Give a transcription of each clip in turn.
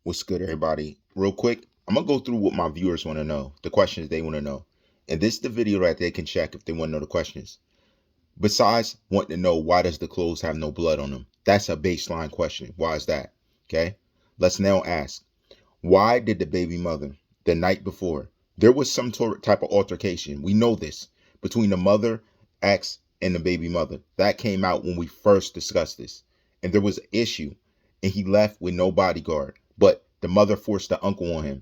What's good, everybody? Real quick, I'm gonna go through what my viewers want to know, the questions they want to know. And this is the video that they can check if they want to know the questions. Besides wanting to know why does the clothes have no blood on them? That's a baseline question. Why is that? Okay. Let's now ask, why did the baby mother, the night before, there was some type of altercation. We know this between the mother, ex, and the baby mother. That came out when we first discussed this. And there was an issue, and he left with no bodyguard. But the mother forced the uncle on him.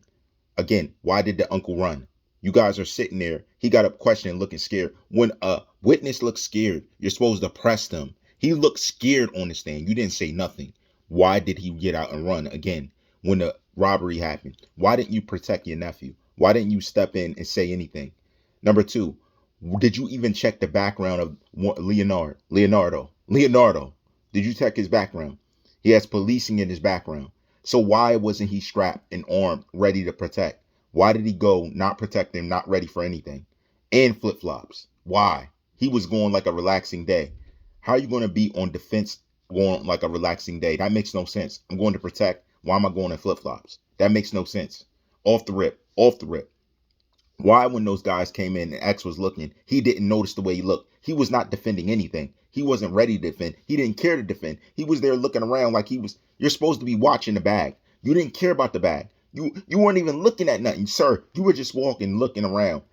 Again, why did the uncle run? You guys are sitting there. He got up questioning, looking scared. When a witness looks scared, you're supposed to press them. He looked scared on the stand. You didn't say nothing. Why did he get out and run again when the robbery happened? Why didn't you protect your nephew? Why didn't you step in and say anything? Number two, did you even check the background of Leonardo? Did you check his background? He has policing in his background. So why wasn't he strapped and armed, ready to protect? Why did he go not protecting, not ready for anything? And flip-flops. Why? He was going like a relaxing day. How are you going to be on defense going like a relaxing day? That makes no sense. I'm going to protect. Why am I going in flip-flops? That makes no sense. Off the rip. Why, when those guys came in and X was looking, he didn't notice the way he looked? He was not defending anything. He wasn't ready to defend. He didn't care to defend. He was there looking around like you're supposed to be watching the bag. You didn't care about the bag. You weren't even looking at nothing, sir. You were just walking, looking around,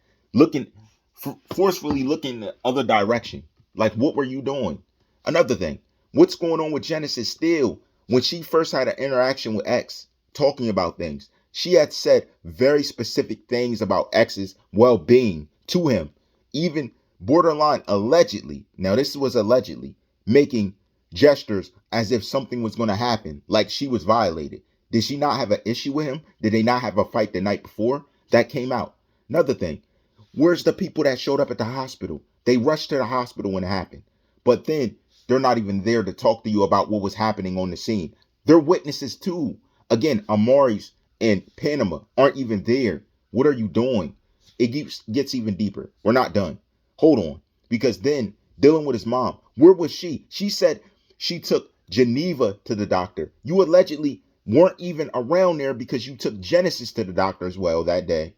forcefully looking the other direction. Like, what were you doing? Another thing, what's going on with Genesis still? When she first had an interaction with X, talking about things, she had said very specific things about X's well-being to him, even borderline allegedly. Now, this was allegedly making gestures as if something was going to happen, like she was violated. Did she not have an issue with him? Did they not have a fight the night before? That came out. Another thing, where's the people that showed up at the hospital? They rushed to the hospital when it happened, but then they're not even there to talk to you about what was happening on the scene. They're witnesses too. Again, Amari's and Panama aren't even there. What are you doing? It gets even deeper. We're not done. Hold on. Because then dealing with his mom, where was she? She said she took Geneva to the doctor. You allegedly weren't even around there because you took Genesis to the doctor as well that day.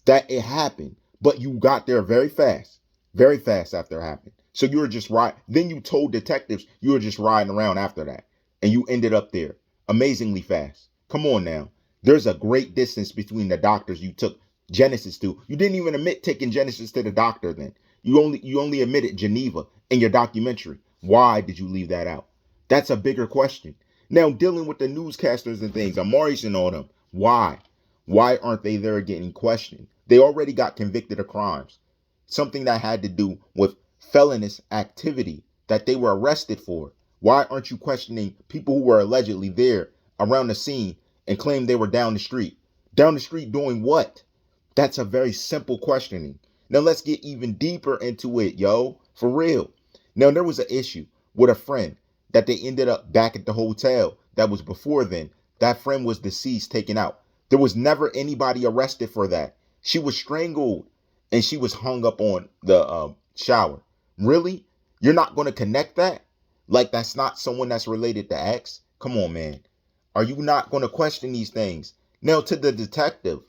That it happened. But you got there very fast after it happened. So you were just riding. Then you told detectives you were just riding around after that. And you ended up there amazingly fast. Come on now. There's a great distance between the doctors you took Genesis to. You didn't even admit taking Genesis to the doctor then. You only admitted Geneva in your documentary. Why did you leave that out? That's a bigger question. Now, dealing with the newscasters and things, Amari's and all them, why? Why aren't they there getting questioned? They already got convicted of crimes. Something that had to do with felonious activity that they were arrested for. Why aren't you questioning people who were allegedly there around the scene and claim they were down the street? Down the street doing what? That's a very simple questioning. Now let's get even deeper into it, yo. For real. Now there was an issue with a friend that they ended up back at the hotel that was before then. That friend was deceased, taken out. There was never anybody arrested for that. She was strangled and she was hung up on the shower. Really? You're not going to connect that? Like that's not someone that's related to X? Come on, man. Are you not going to question these things? Now to the detective,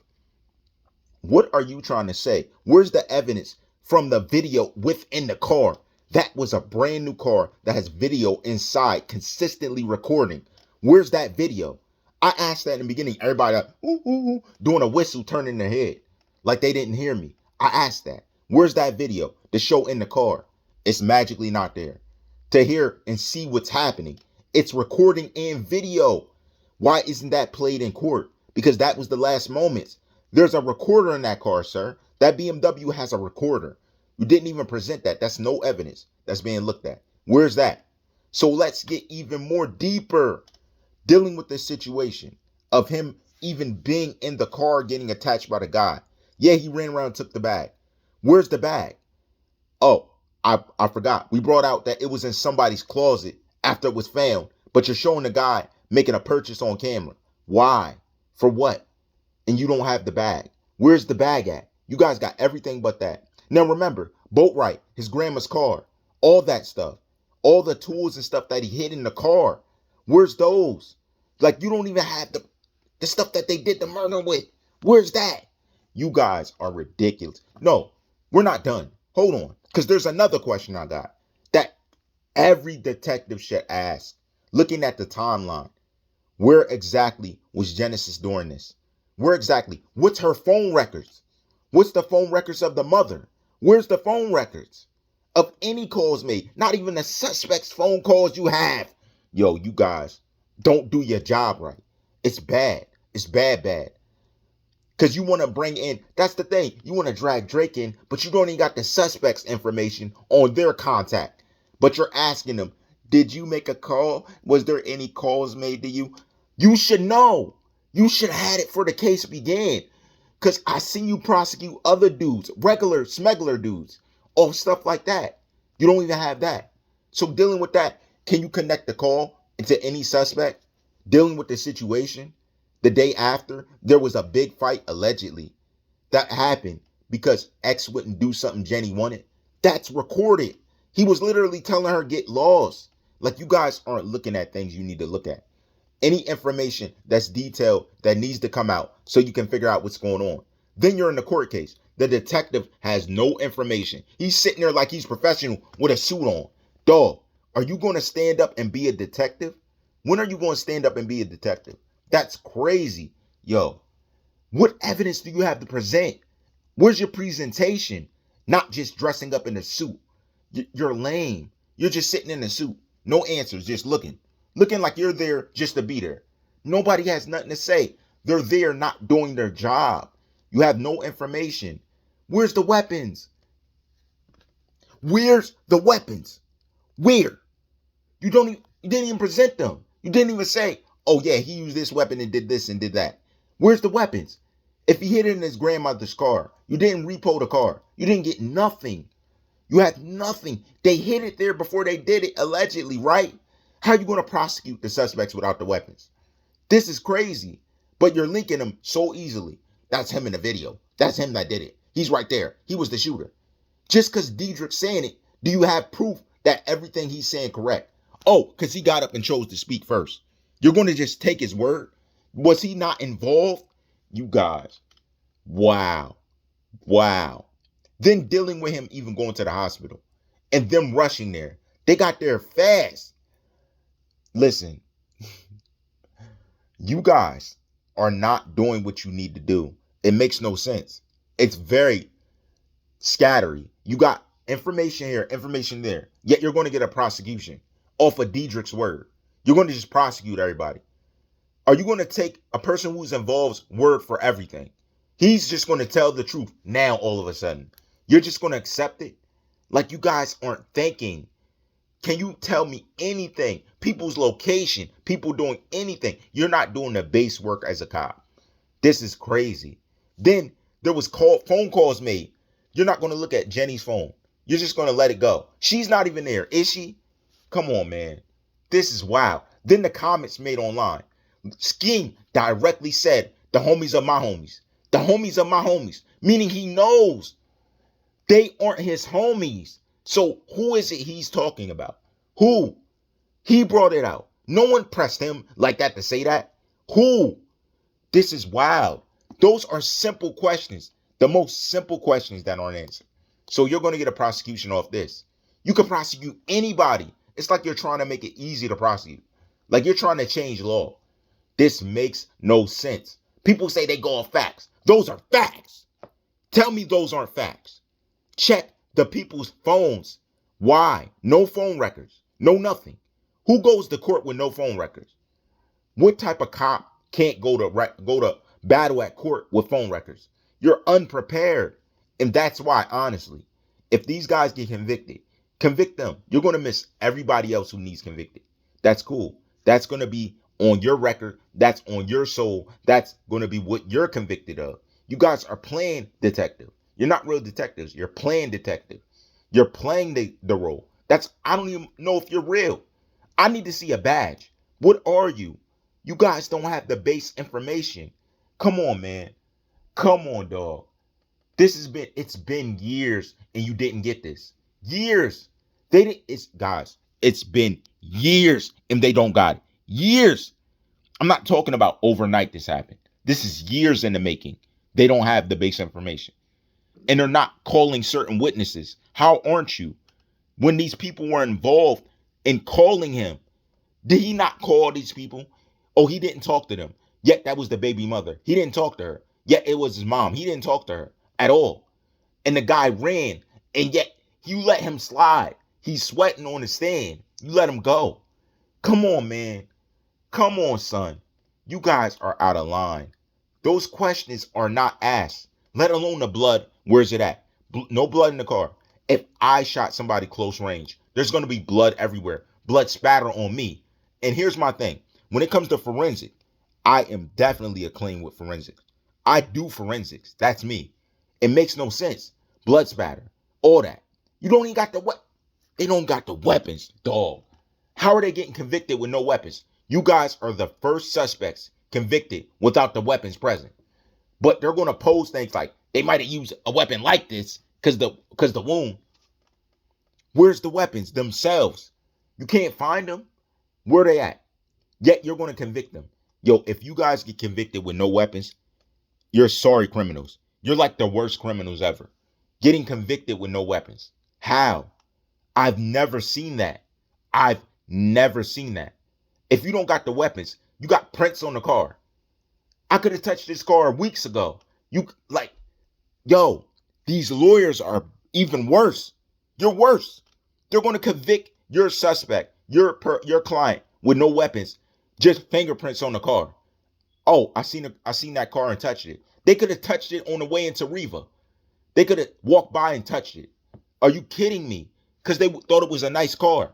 what are you trying to say? Where's the evidence from the video within the car? That was a brand new car that has video inside consistently recording. Where's that video? I asked that in the beginning. Everybody like, ooh, ooh, ooh, doing a whistle, turning their head like they didn't hear me. I asked that. Where's that video to show in the car? It's magically not there. To hear and see what's happening. It's recording and video. Why isn't that played in court? Because that was the last moments. There's a recorder in that car, sir. That BMW has a recorder. You didn't even present that. That's no evidence that's being looked at. Where's that? So let's get even more deeper dealing with this situation of him even being in the car getting attached by the guy. Yeah, he ran around and took the bag. Where's the bag? Oh, I forgot. We brought out that it was in somebody's closet after it was found, but you're showing the guy making a purchase on camera. Why? For what? And you don't have the bag. Where's the bag at? You guys got everything but that. Now remember, Boatwright, his grandma's car, all that stuff, all the tools and stuff that he hid in the car. Where's those? Like you don't even have the, The stuff that they did the murder with. Where's that? You guys are ridiculous. No, we're not done. Hold on. Because there's another question I got that every detective should ask. Looking at the timeline, where exactly was Genesis doing this? Where exactly? What's her phone records? What's the phone records of the mother? Where's the phone records of any calls made? Not even the suspect's phone calls you have. Yo, you guys don't do your job right. It's bad. It's bad, bad. Because you want to bring in, that's the thing. You want to drag Drake in, but you don't even got the suspect's information on their contact. But you're asking them, did you make a call? Was there any calls made to you? You should know. You should have had it for the case began. Because I see you prosecute other dudes, regular smuggler dudes, or stuff like that. You don't even have that. So dealing with that, can you connect the call to any suspect? Dealing with the situation? The day after, there was a big fight, allegedly, that happened because X wouldn't do something Jenny wanted. That's recorded. He was literally telling her, get lost. Like, you guys aren't looking at things you need to look at. Any information that's detailed that needs to come out so you can figure out what's going on. Then you're in the court case. The detective has no information. He's sitting there like he's professional with a suit on. Dog, are you going to stand up and be a detective? When are you going to stand up and be a detective? That's crazy. Yo, what evidence do you have to present? Where's your presentation? Not just dressing up in a suit. You're lame. You're just sitting in a suit. No answers, just looking. Looking like you're there just to be there. Nobody has nothing to say. They're there not doing their job. You have no information. Where's the weapons? Where's the weapons? Where? You didn't even present them. You didn't even say, oh yeah, he used this weapon and did this and did that. Where's the weapons? If he hid it in his grandmother's car, you didn't repo the car. You didn't get nothing. You had nothing. They hid it there before they did it, allegedly, right? How are you going to prosecute the suspects without the weapons? This is crazy. But you're linking them so easily. That's him in the video. That's him that did it. He's right there. He was the shooter. Just because Diedrich's saying it, do you have proof that everything he's saying correct? Oh, because he got up and chose to speak first. You're going to just take his word? Was he not involved? You guys. Wow. Wow. Then dealing with him even going to the hospital and them rushing there. They got there fast. Listen, you guys are not doing what you need to do. It makes no sense. It's very scattery. You got information here, information there, yet you're going to get a prosecution off of Diedrich's word. You're going to just prosecute everybody. Are you going to take a person who's involved's word for everything? He's just going to tell the truth now all of a sudden. You're just going to accept it? Like, you guys aren't thinking. Can you tell me anything? People's location, people doing anything. You're not doing the base work as a cop. This is crazy. Then there was phone calls made. You're not going to look at Jenny's phone. You're just going to let it go. She's not even there, is she? Come on, man. This is wild. Then the comments made online. Scheme directly said, the homies are my homies. The homies are my homies. Meaning he knows they aren't his homies. So who is it he's talking about? Who? He brought it out. No one pressed him like that to say that. Who? This is wild. Those are simple questions. The most simple questions that aren't answered. So you're going to get a prosecution off this. You can prosecute anybody. It's like you're trying to make it easy to prosecute. Like you're trying to change law. This makes no sense. People say they go off facts. Those are facts. Tell me those aren't facts. Check the people's phones. Why? No phone records. No nothing. Who goes to court with no phone records? What type of cop can't go to battle at court with phone records? You're unprepared. And that's why, honestly, if these guys get convicted, convict them. You're going to miss everybody else who needs convicted. That's cool. That's going to be on your record. That's on your soul. That's going to be what you're convicted of. You guys are playing detective. You're not real detectives. You're playing detective. You're playing the role. I don't even know if you're real. I need to see a badge. What are you? You guys don't have the base information. Come on, man. Come on, dog. It's been years and you didn't get this. Years. Guys, it's been years and they don't got it. Years. I'm not talking about overnight this happened. This is years in the making. They don't have the base information. And they're not calling certain witnesses. How aren't you? When these people were involved in calling him, did he not call these people? Oh, he didn't talk to them. Yet that was the baby mother. He didn't talk to her. Yet it was his mom. He didn't talk to her at all. And the guy ran, and yet you let him slide. He's sweating on the stand. You let him go. Come on, man. Come on, son. You guys are out of line. Those questions are not asked, let alone the blood. Where's it at? No blood in the car. If I shot somebody close range, there's going to be blood everywhere. Blood spatter on me. And here's my thing. When it comes to forensic, I am definitely acclaimed with forensics. I do forensics. That's me. It makes no sense. Blood spatter. All that. You don't even got the what? They don't got the weapons, dog. How are they getting convicted with no weapons? You guys are the first suspects convicted without the weapons present. But they're going to pose things like they might have used a weapon like this because the wound. Where's the weapons themselves? You can't find them. Where they at? Yet you're going to convict them. Yo, if you guys get convicted with no weapons, you're sorry criminals. You're like the worst criminals ever. Getting convicted with no weapons. How? I've never seen that. I've never seen that. If you don't got the weapons, you got prints on the car. I could have touched this car weeks ago. Yo, these lawyers are even worse. You're worse. They're going to convict your suspect, your client with no weapons, just fingerprints on the car. Oh, I seen that car and touched it. They could have touched it on the way into Riva. They could have walked by and touched it. Are you kidding me? Because they thought it was a nice car.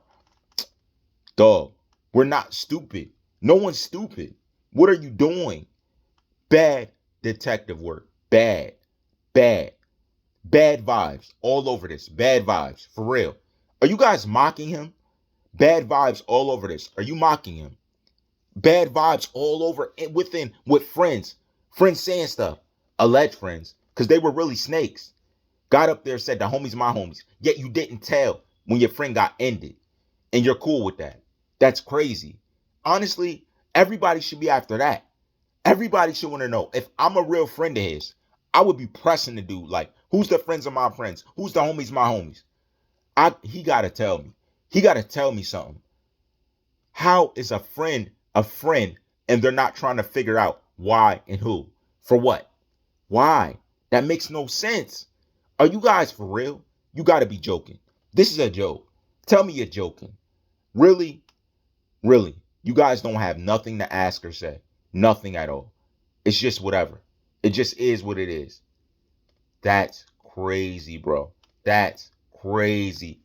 Dog, we're not stupid. No one's stupid. What are you doing? Bad detective work. Bad. Bad vibes all over this. Bad vibes. For real. Are you guys mocking him? Bad vibes all over this. Are you mocking him? Bad vibes all over with friends. Friends saying stuff. Alleged friends. Because they were really snakes. Got up there, said the homies my homies. Yet you didn't tell when your friend got ended. And you're cool with that. That's crazy. Honestly, everybody should be after that. Everybody should want to know. If I'm a real friend of his, I would be pressing the dude. Like, who's the friends of my friends? Who's the homies my homies? He got to tell me. He got to tell me something. How is a friend and they're not trying to figure out why and who? For what? Why? That makes no sense. Are you guys for real? You got to be joking. This is a joke. Tell me you're joking. Really? Really? You guys don't have nothing to ask or say. Nothing at all. It's just whatever. It just is what it is. That's crazy, bro. That's crazy.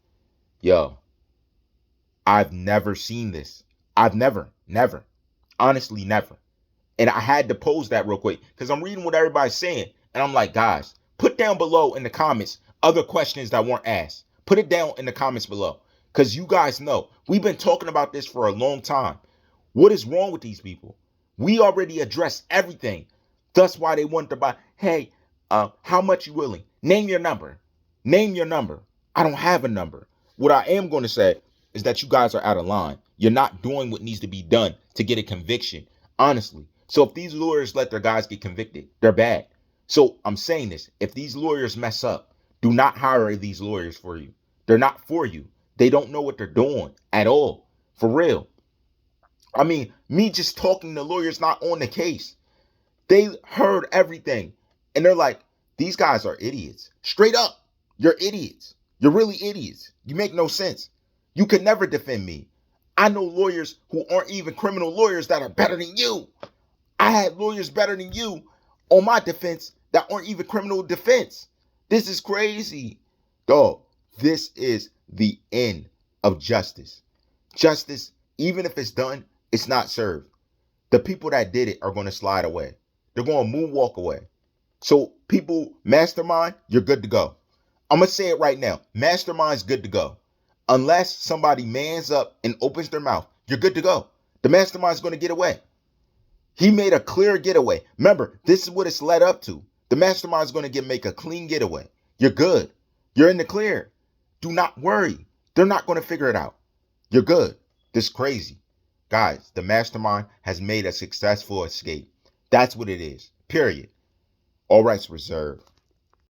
Yo, I've never seen this. I've never. Honestly, never. And I had to pose that real quick because I'm reading what everybody's saying. And I'm like, guys, put down below in the comments other questions that weren't asked. Put it down in the comments below. Because you guys know, we've been talking about this for a long time. What is wrong with these people? We already addressed everything. That's why they want to buy. Hey, how much you willing? Name your number. Name your number. I don't have a number. What I am going to say is that you guys are out of line. You're not doing what needs to be done to get a conviction, honestly. So if these lawyers let their guys get convicted, they're bad. So I'm saying this. If these lawyers mess up, do not hire these lawyers for you. They're not for you. They don't know what they're doing at all. For real. I mean, me just talking to lawyers not on the case. They heard everything. And they're like, these guys are idiots. Straight up. You're idiots. You're really idiots. You make no sense. You could never defend me. I know lawyers who aren't even criminal lawyers that are better than you. I had lawyers better than you on my defense that aren't even criminal defense. This is crazy. Dog, this is the end of justice. Justice, even if it's done, it's not served. The people that did it are going to slide away. They're going to moonwalk away. So people, mastermind, you're good to go. I'm going to say it right now. Mastermind's good to go. Unless somebody mans up and opens their mouth, you're good to go. The mastermind's going to get away. He made a clear getaway. Remember, this is what it's led up to. The mastermind's going to make a clean getaway. You're good. You're in the clear. Do not worry. They're not going to figure it out. You're good. This is crazy. Guys, the mastermind has made a successful escape. That's what it is. Period. All rights reserved.